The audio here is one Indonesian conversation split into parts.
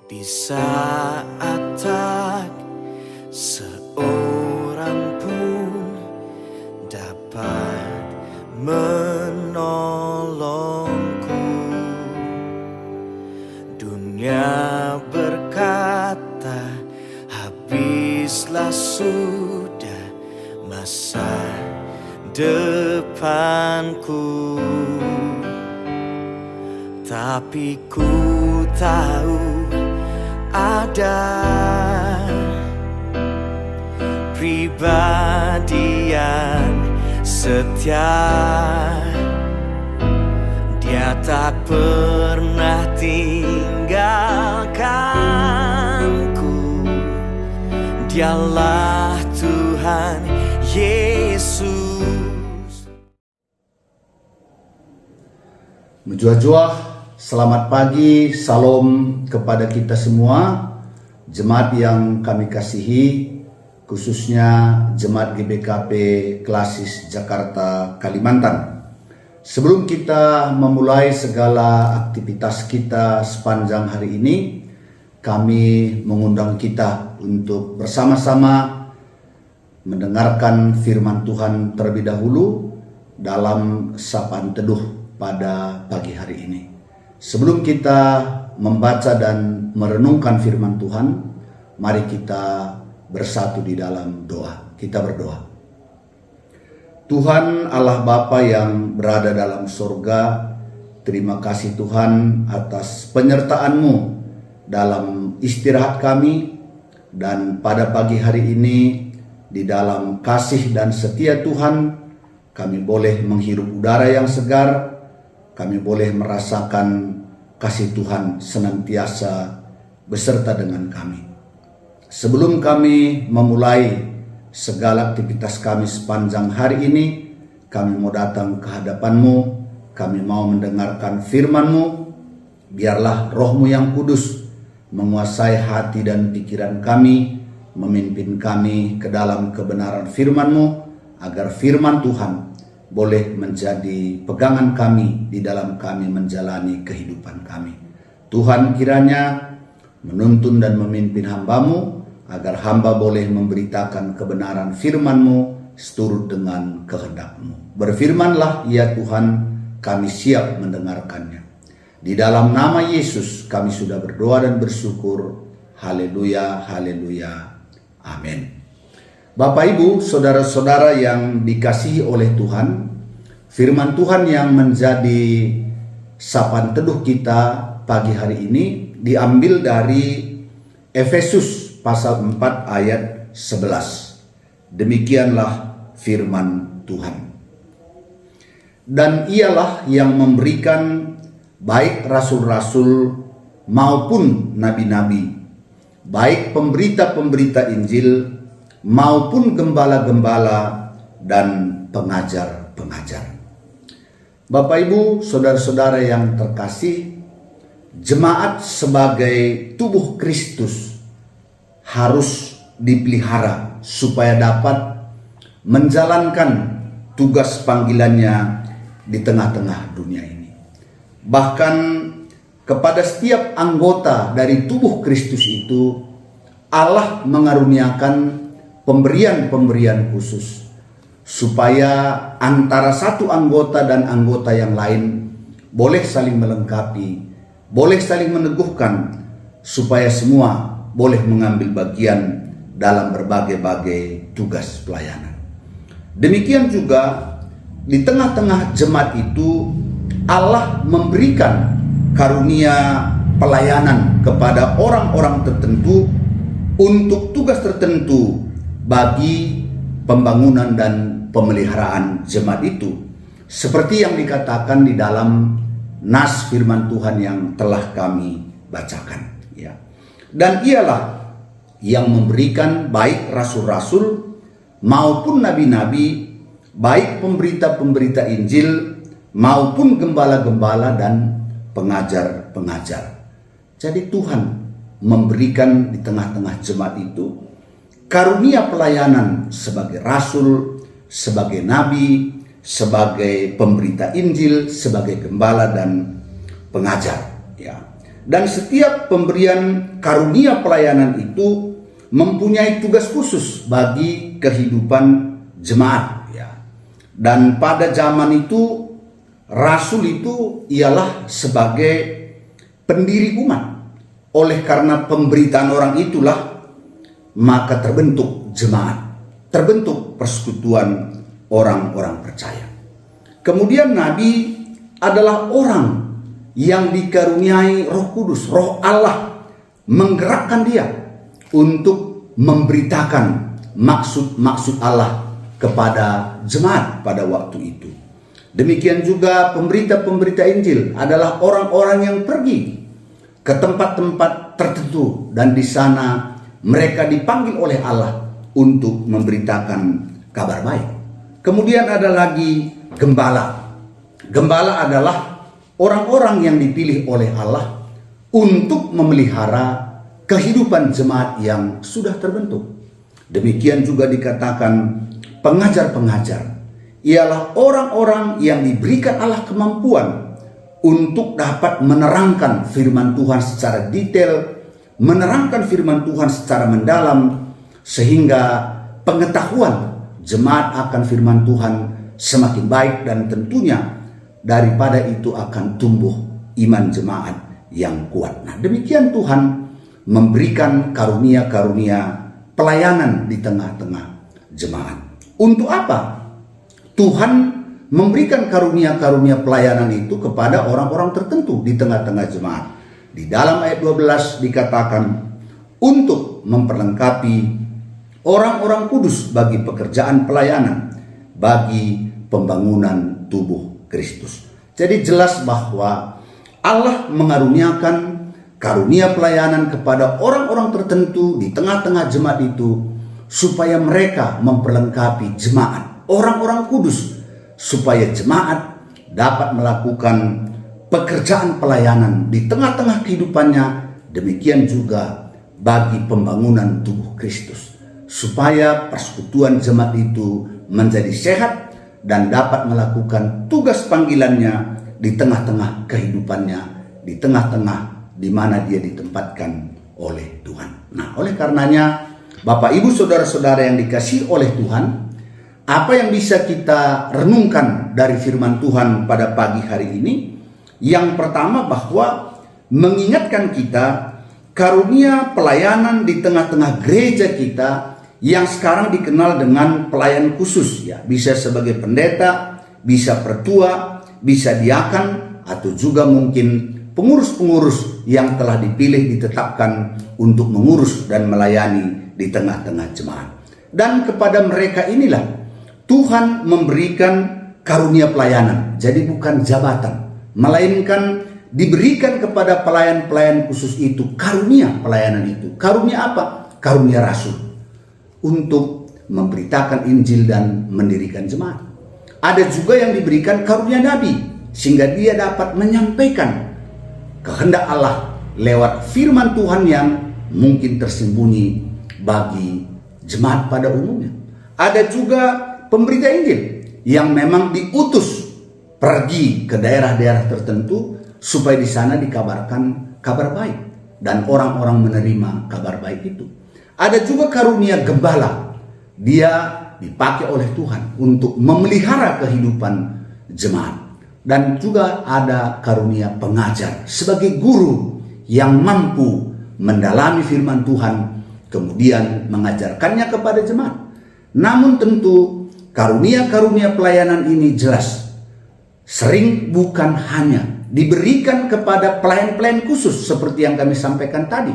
Di saat tak seorang pun dapat menolongku, dunia berkata habislah sudah masa depanku. Tapi ku tahu ada pribadi yang setia, dia tak pernah tinggalkanku. Dialah Tuhan Yesus. Menjuah-juah, selamat pagi, salam kepada kita semua, jemaat yang kami kasihi, khususnya jemaat GBKP Klasis Jakarta, Kalimantan. Sebelum kita memulai segala aktivitas kita sepanjang hari ini, kami mengundang kita untuk bersama-sama mendengarkan firman Tuhan terlebih dahulu dalam sapaan teduh pada pagi hari ini. Sebelum kita membaca dan merenungkan firman Tuhan, mari kita bersatu di dalam doa. Kita berdoa. Tuhan Allah Bapa yang berada dalam surga, terima kasih Tuhan atas penyertaan-Mu dalam istirahat kami, dan pada pagi hari ini di dalam kasih dan setia Tuhan, kami boleh menghirup udara yang segar, kami boleh merasakan kasih Tuhan senantiasa beserta dengan kami. Sebelum kami memulai segala aktivitas kami sepanjang hari ini, kami mau datang ke hadapan-Mu, kami mau mendengarkan firman-Mu. Biarlah Roh-Mu yang kudus menguasai hati dan pikiran kami, memimpin kami ke dalam kebenaran firman-Mu, agar firman Tuhan boleh menjadi pegangan kami di dalam kami menjalani kehidupan kami. Tuhan kiranya menuntun dan memimpin hamba-Mu, agar hamba boleh memberitakan kebenaran firman-Mu seturut dengan kehendak-Mu. Berfirmanlah ya Tuhan, kami siap mendengarkannya. Di dalam nama Yesus kami sudah berdoa dan bersyukur. Haleluya, haleluya, amin. Bapak Ibu, saudara-saudara yang dikasihi oleh Tuhan, firman Tuhan yang menjadi sapaan teduh kita pagi hari ini diambil dari Efesus pasal 4 ayat 11. Demikianlah firman Tuhan. Dan ialah yang memberikan baik rasul-rasul maupun nabi-nabi, baik pemberita-pemberita Injil maupun gembala-gembala dan pengajar-pengajar. Bapak Ibu, saudara-saudara yang terkasih, jemaat sebagai tubuh Kristus harus dipelihara supaya dapat menjalankan tugas panggilannya di tengah-tengah dunia ini. Bahkan kepada setiap anggota dari tubuh Kristus itu, Allah mengaruniakan pemberian-pemberian khusus supaya antara satu anggota dan anggota yang lain boleh saling melengkapi, boleh saling meneguhkan, supaya semua boleh mengambil bagian dalam berbagai-bagai tugas pelayanan. Demikian juga di tengah-tengah jemaat itu, Allah memberikan karunia pelayanan kepada orang-orang tertentu untuk tugas tertentu bagi pembangunan dan pemeliharaan jemaat itu, seperti yang dikatakan di dalam nas firman Tuhan yang telah kami bacakan, ya. Dan ialah yang memberikan baik rasul-rasul maupun nabi-nabi, baik pemberita-pemberita Injil maupun gembala-gembala dan pengajar-pengajar. Jadi Tuhan memberikan di tengah-tengah jemaat itu karunia pelayanan sebagai rasul, sebagai nabi, sebagai pemberita Injil, sebagai gembala dan pengajar, ya. Dan setiap pemberian karunia pelayanan itu mempunyai tugas khusus bagi kehidupan jemaat. Ya. Dan pada zaman itu, rasul itu ialah sebagai pendiri umat. Oleh karena pemberitaan orang itulah, maka terbentuk jemaat, terbentuk persekutuan orang-orang percaya. Kemudian Nabi adalah orang yang dikaruniai Roh Kudus, Roh Allah menggerakkan dia untuk memberitakan maksud-maksud Allah kepada jemaat pada waktu itu. Demikian juga pemberita-pemberita Injil adalah orang-orang yang pergi ke tempat-tempat tertentu dan di sana mereka dipanggil oleh Allah untuk memberitakan kabar baik. Kemudian ada lagi gembala. Gembala adalah orang-orang yang dipilih oleh Allah untuk memelihara kehidupan jemaat yang sudah terbentuk. Demikian juga dikatakan pengajar-pengajar ialah orang-orang yang diberikan Allah kemampuan untuk dapat menerangkan firman Tuhan secara detail, menerangkan firman Tuhan secara mendalam, sehingga pengetahuan jemaat akan firman Tuhan semakin baik, dan tentunya daripada itu akan tumbuh iman jemaat yang kuat. Nah, demikian Tuhan memberikan karunia-karunia pelayanan di tengah-tengah jemaat. Untuk apa Tuhan memberikan karunia-karunia pelayanan itu kepada orang-orang tertentu di tengah-tengah jemaat? Di dalam ayat 12 dikatakan untuk memperlengkapi orang-orang kudus bagi pekerjaan pelayanan, bagi pembangunan tubuh Kristus. Jadi jelas bahwa Allah mengaruniakan karunia pelayanan kepada orang-orang tertentu di tengah-tengah jemaat itu supaya mereka memperlengkapi jemaat, orang-orang kudus, supaya jemaat dapat melakukan pekerjaan pelayanan di tengah-tengah kehidupannya. Demikian juga bagi pembangunan tubuh Kristus, supaya persekutuan jemaat itu menjadi sehat dan dapat melakukan tugas panggilannya di tengah-tengah kehidupannya, di tengah-tengah di mana dia ditempatkan oleh Tuhan. Nah, oleh karenanya Bapak Ibu Saudara-saudara yang dikasihi oleh Tuhan, apa yang bisa kita renungkan dari firman Tuhan pada pagi hari ini? Yang pertama, bahwa mengingatkan kita karunia pelayanan di tengah-tengah gereja kita yang sekarang dikenal dengan pelayan khusus, ya, bisa sebagai pendeta, bisa pertua, bisa diakan, atau juga mungkin pengurus-pengurus yang telah dipilih ditetapkan untuk mengurus dan melayani di tengah-tengah jemaat. Dan kepada mereka inilah Tuhan memberikan karunia pelayanan. Jadi bukan jabatan, melainkan diberikan kepada pelayan-pelayan khusus itu karunia pelayanan itu. Karunia apa? Karunia rasul untuk memberitakan Injil dan mendirikan jemaat. Ada juga yang diberikan karunia nabi, sehingga dia dapat menyampaikan kehendak Allah lewat firman Tuhan yang mungkin tersembunyi bagi jemaat pada umumnya. Ada juga pemberita Injil yang memang diutus pergi ke daerah-daerah tertentu supaya di sana dikabarkan kabar baik dan orang-orang menerima kabar baik itu. Ada juga karunia gembala. Dia dipakai oleh Tuhan untuk memelihara kehidupan jemaat. Dan juga ada karunia pengajar sebagai guru yang mampu mendalami firman Tuhan kemudian mengajarkannya kepada jemaat. Namun tentu karunia-karunia pelayanan ini jelas sering bukan hanya diberikan kepada pelayan-pelayan khusus seperti yang kami sampaikan tadi,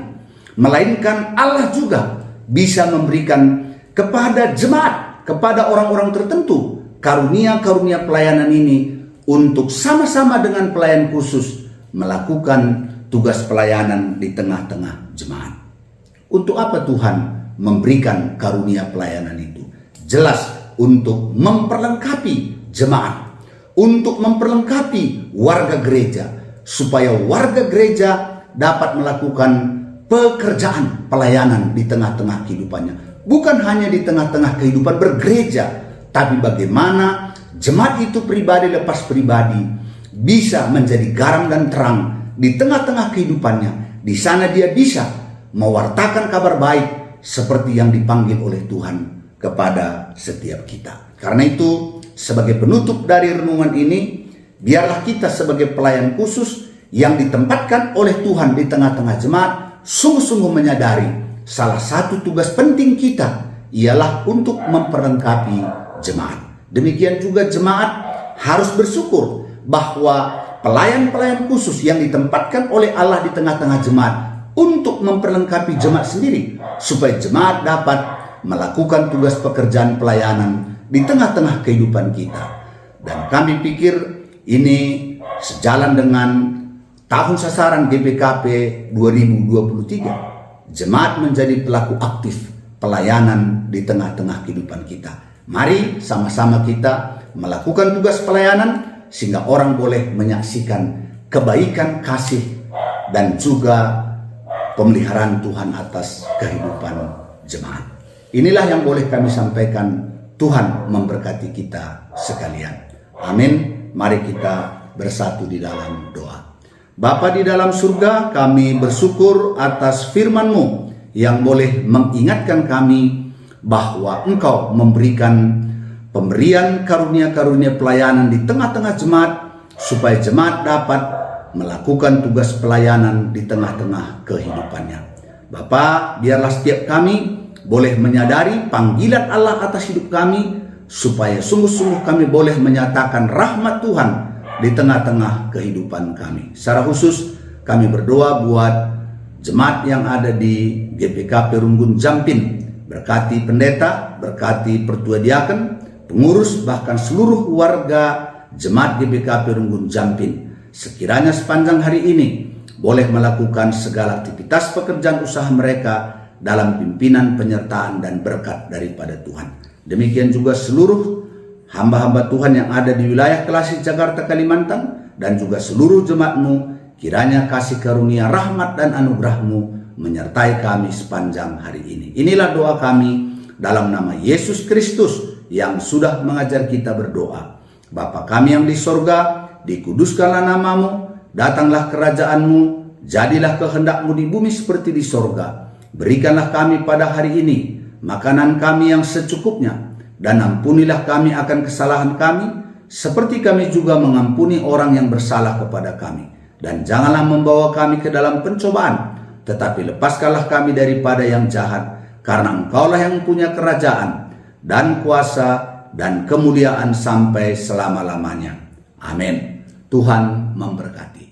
melainkan Allah juga bisa memberikan kepada jemaat, kepada orang-orang tertentu karunia-karunia pelayanan ini untuk sama-sama dengan pelayan khusus melakukan tugas pelayanan di tengah-tengah jemaat. Untuk apa Tuhan memberikan karunia pelayanan itu? Jelas untuk memperlengkapi jemaat, untuk memperlengkapi warga gereja, supaya warga gereja dapat melakukan pekerjaan pelayanan di tengah-tengah kehidupannya. Bukan hanya di tengah-tengah kehidupan bergereja, tapi bagaimana jemaat itu pribadi lepas pribadi bisa menjadi garam dan terang di tengah-tengah kehidupannya. Di sana dia bisa mewartakan kabar baik seperti yang dipanggil oleh Tuhan kepada setiap kita. Karena itu, sebagai penutup dari renungan ini, biarlah kita sebagai pelayan khusus yang ditempatkan oleh Tuhan di tengah-tengah jemaat sungguh-sungguh menyadari salah satu tugas penting kita ialah untuk memperlengkapi jemaat. Demikian juga jemaat harus bersyukur bahwa pelayan-pelayan khusus yang ditempatkan oleh Allah di tengah-tengah jemaat untuk memperlengkapi jemaat sendiri, supaya jemaat dapat melakukan tugas pekerjaan pelayanan di tengah-tengah kehidupan kita. Dan kami pikir ini sejalan dengan tahun sasaran GPKP 2023. Jemaat menjadi pelaku aktif pelayanan di tengah-tengah kehidupan kita. Mari sama-sama kita melakukan tugas pelayanan sehingga orang boleh menyaksikan kebaikan, kasih, dan juga pemeliharaan Tuhan atas kehidupan jemaat. Inilah yang boleh kami sampaikan. Tuhan memberkati kita sekalian. Amin. Mari kita bersatu di dalam doa. Bapa di dalam surga, kami bersyukur atas firman-Mu yang boleh mengingatkan kami bahwa Engkau memberikan pemberian karunia-karunia pelayanan di tengah-tengah jemaat, supaya jemaat dapat melakukan tugas pelayanan di tengah-tengah kehidupannya. Bapa, biarlah setiap kami boleh menyadari panggilan Allah atas hidup kami, supaya sungguh-sungguh kami boleh menyatakan rahmat Tuhan di tengah-tengah kehidupan kami. Secara khusus kami berdoa buat jemaat yang ada di GPKP Runggun Jampin. Berkati pendeta, berkati pertua diaken, pengurus, bahkan seluruh warga jemaat GPKP Runggun Jampin. Sekiranya sepanjang hari ini boleh melakukan segala aktivitas pekerjaan usaha mereka dalam pimpinan, penyertaan, dan berkat daripada Tuhan. Demikian juga seluruh hamba-hamba Tuhan yang ada di wilayah Klasik Jakarta, Kalimantan, dan juga seluruh jemaat-Mu, kiranya kasih karunia, rahmat, dan anugerah-Mu menyertai kami sepanjang hari ini. Inilah doa kami dalam nama Yesus Kristus yang sudah mengajar kita berdoa. Bapa kami yang di sorga, dikuduskanlah nama-Mu, datanglah kerajaan-Mu, jadilah kehendak-Mu di bumi seperti di sorga. Berikanlah kami pada hari ini makanan kami yang secukupnya, dan ampunilah kami akan kesalahan kami, seperti kami juga mengampuni orang yang bersalah kepada kami. Dan janganlah membawa kami ke dalam pencobaan, tetapi lepaskanlah kami daripada yang jahat, karena Engkaulah yang punya kerajaan, dan kuasa, dan kemuliaan sampai selama-lamanya. Amin. Tuhan memberkati.